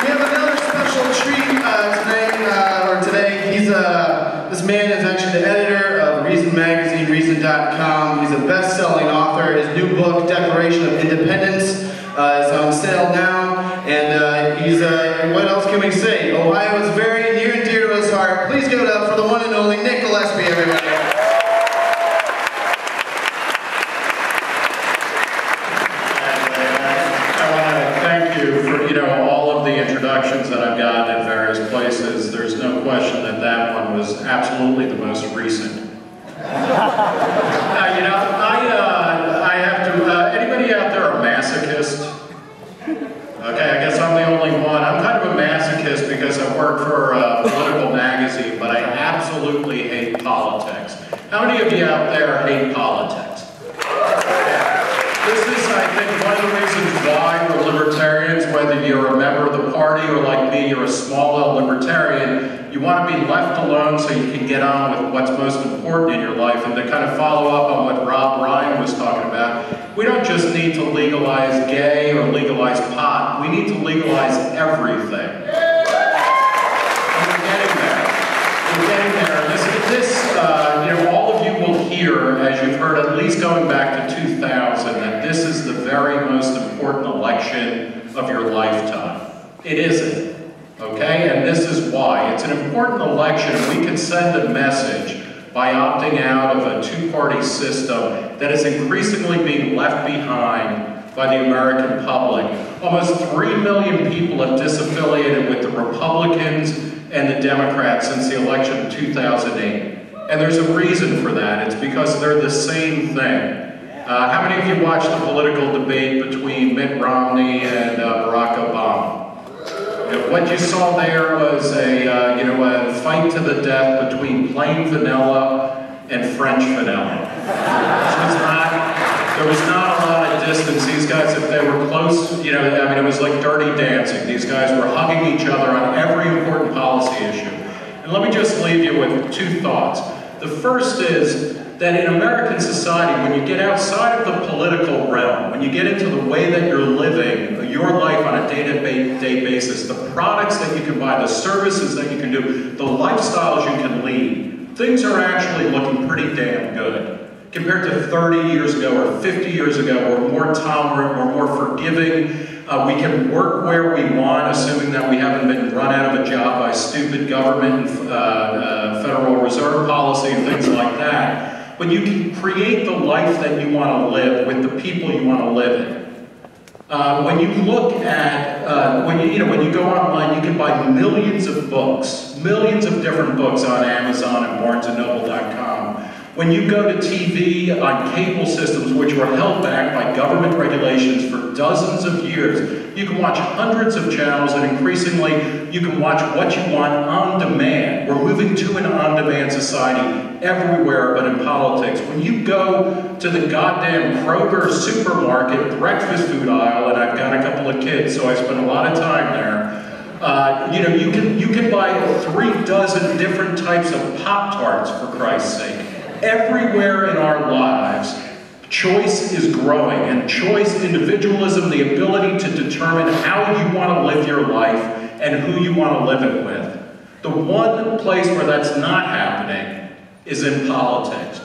We have another special treat today. This man is actually the editor of Reason Magazine, Reason.com. He's a best-selling author. His new book, Declaration of Independence, is on sale now. And what else can we say? Ohio is very near and dear to his heart. Please give it up for the one and only Nick Gillespie, everybody. All of the introductions that I've gotten at various places, there's no question that that one was absolutely the most recent. I have to, anybody out there a masochist? Okay, I guess I'm the only one. I'm kind of a masochist because I work for a political magazine, but I absolutely hate politics. How many of you out there hate politics? This is, I think, one of the reasons why we're libertarians, whether you're a member of the party or like me, you're a small L libertarian, you want to be left alone so you can get on with what's most important in your life. And to kind of follow up on what Rob Ryan was talking about, we don't just need to legalize gay or legalize pot, we need to legalize everything. And we're getting there. We're getting there. All of you will hear, as you've heard at least going back to 2000, that this is the very most important election of your lifetime. It isn't, okay? And this is why. It's an important election, and we can send a message by opting out of a two-party system that is increasingly being left behind by the American public. Almost 3 million people have disaffiliated with the Republicans and the Democrats since the election of 2008. And there's a reason for that. It's because they're the same thing. How many of you watched the political debate between Mitt Romney and Barack Obama? What you saw there was a fight to the death between plain vanilla and French vanilla. There was not a lot of distance. These guys, if they were close, it was like dirty dancing. These guys were hugging each other on every important policy issue. And let me just leave you with two thoughts. The first is that in American society, when you get outside of the political realm, when you get into the way that you're living your life on a day-to-day basis, the products that you can buy, the services that you can do, the lifestyles you can lead, things are actually looking pretty damn good. Compared to 30 years ago or 50 years ago, we're more tolerant, we're more forgiving. We can work where we want, assuming that we haven't been run out of a job by stupid government and Federal Reserve policy and things like that. But you can create the life that you want to live with the people you want to live in. When you look at, when you go online, you can buy millions of books, millions of different books on Amazon and BarnesandNoble.com. When you go to TV on cable systems, which were held back by government regulations for dozens of years, you can watch hundreds of channels, and increasingly, you can watch what you want on demand. We're moving to an on-demand society everywhere but in politics. When you go to the goddamn Kroger supermarket breakfast food aisle, and I've got a couple of kids, so I spend a lot of time there, you can buy 36 different types of Pop-Tarts, for Christ's sake. Everywhere in our lives, choice is growing, and choice, individualism, the ability to determine how you want to live your life and who you want to live it with. The one place where that's not happening is in politics,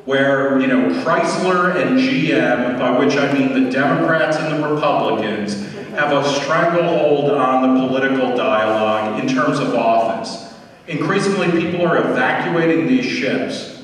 where, Chrysler and GM, by which I mean the Democrats and the Republicans, have a stranglehold on the political dialogue in terms of office. Increasingly, people are evacuating these ships.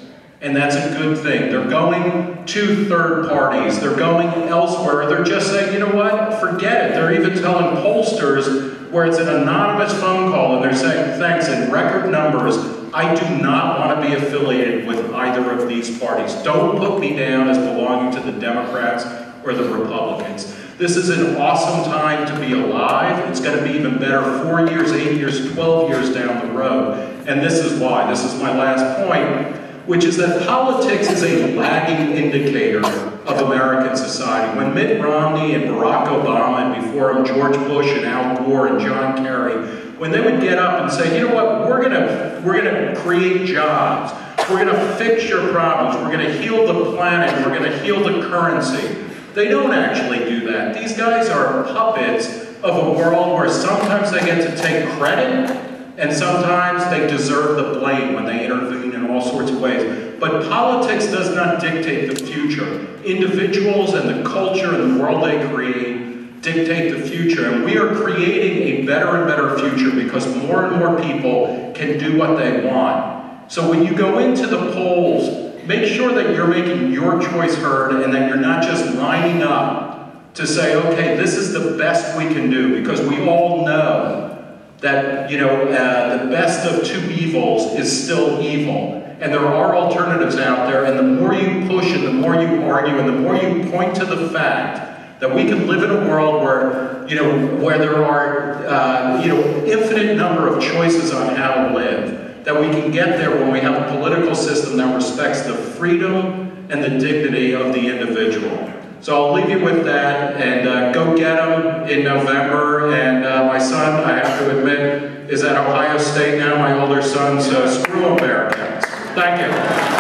And that's a good thing. They're going to third parties. They're going elsewhere. They're just saying, you know what, forget it. They're even telling pollsters where it's an anonymous phone call and they're saying, thanks, in record numbers, I do not want to be affiliated with either of these parties. Don't put me down as belonging to the Democrats or the Republicans. This is an awesome time to be alive. It's going to be even better 4 years, 8 years, 12 years down the road. And this is why. This is my last point, which is that politics is a lagging indicator of American society. When Mitt Romney and Barack Obama, and before him George Bush and Al Gore and John Kerry, when they would get up and say, you know what, we're gonna create jobs, we're gonna fix your problems, we're gonna heal the planet, we're gonna heal the currency. They don't actually do that. These guys are puppets of a world where sometimes they get to take credit and sometimes they deserve the blame when they intervene in all sorts of ways. But politics does not dictate the future. Individuals and the culture and the world they create dictate the future. And we are creating a better and better future because more and more people can do what they want. So when you go into the polls, make sure that you're making your choice heard and that you're not just lining up to say, okay, this is the best we can do, because we all know that, you know, the best of two evils is still evil. And there are alternatives out there, and the more you push and the more you argue and the more you point to the fact that we can live in a world where, you know, where there are, you know, infinite number of choices on how to live, that we can get there when we have a political system that respects the freedom and the dignity of the individual. So I'll leave you with that, and go get them in November. And my son, I have to admit, is at Ohio State now, my older son, so screw Americans. Thank you.